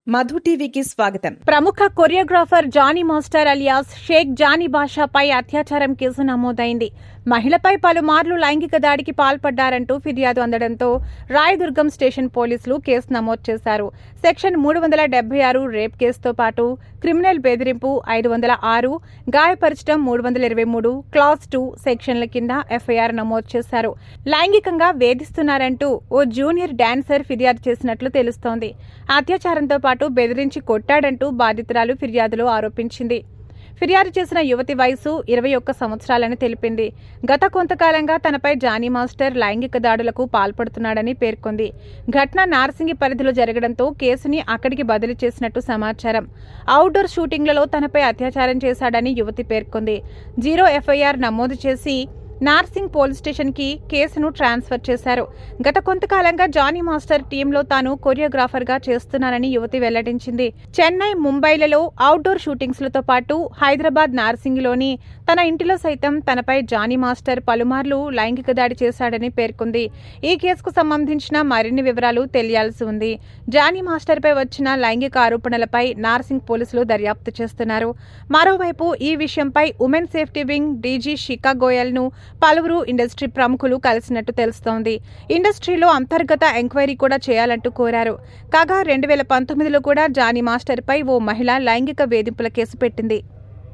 మధు టీవీకి స్వాగతం. ప్రముఖ కొరియోగ్రాఫర్ జానీ మాస్టర్ అలియాస్ షేక్ జానీ బాషాపై అత్యాచారం కేసు నమోదైంది. మహిళపై పలుమార్లు లైంగిక దాడికి పాల్పడ్డారంటూ ఫిర్యాదు అందడంతో రాయదుర్గం స్టేషన్ పోలీసులు కేసు నమోదు చేశారు. సెక్షన్ 376 రేప్ కేసుతో పాటు క్రిమినల్ బెదిరింపు 506, గాయపరచడం 323, క్లాస్ 2 సెక్షన్ల కింద ఎఫ్ఐఆర్ నమోదు చేశారు. లైంగికంగా వేధిస్తున్నారంటూ ఓ జూనియర్ డాన్సర్ ఫిర్యాదు చేసినట్లు తెలుస్తోంది. అత్యాచారంతో పాటు బెదిరించి కొట్టాడంటూ బాధితురాలు ఫిర్యాదులో ఆరోపించింది. ఫిర్యాదు చేసిన యువతి వయసు 21 సంవత్సరాలని తెలిపింది. గత కొంతకాలంగా తనపై జానీ మాస్టర్ లైంగిక దాడులకు పాల్పడుతున్నాడని పేర్కొంది. ఘటన నార్సింగి పరిధిలో జరగడంతో కేసుని అక్కడికి బదిలీ చేసినట్టు సమాచారం. అవుట్డోర్ షూటింగ్లలో తనపై అత్యాచారం చేశాడని యువతి పేర్కొంది. 0 ఎఫ్ఐఆర్ నమోదు చేసి నార్సింగ్ పోలీస్ స్టేషన్ కి కేసును ట్రాన్స్ఫర్ చేశారు. గత కొంతకాలంగా జానీ మాస్టర్ టీంలో తాను కొరియోగ్రాఫర్ గా చేస్తున్నానని యువతి వెల్లడించింది. చెన్నై, ముంబైలలో అవుట్డోర్ షూటింగ్స్లతో పాటు హైదరాబాద్ నార్సింగిలోని తన ఇంటిలో సైతం తనపై జానీ మాస్టర్ పలుమార్లు లైంగిక దాడి చేశాడని పేర్కొంది. ఈ కేసుకు సంబంధించిన మరిన్ని వివరాలు తెలియాల్సి ఉంది. జానీ మాస్టర్ పై వచ్చిన లైంగిక ఆరోపణలపై నార్సింగ్ పోలీసులు దర్యాప్తు చేస్తున్నారు. మరోవైపు ఈ విషయంపై ఉమెన్ సేఫ్టీ వింగ్ డీజీ శిఖా గోయల్ ను పలువురు ఇండస్ట్రీ ప్రముఖులు కలిసినట్టు తెలుస్తోంది. ఇండస్ట్రీలో అంతర్గత ఎంక్వైరీ కూడా చేయాలంటూ కోరారు. కాగా 2019లో కూడా జానీ మాస్టర్ పై ఓ మహిళ లైంగిక వేధింపుల కేసు పెట్టింది.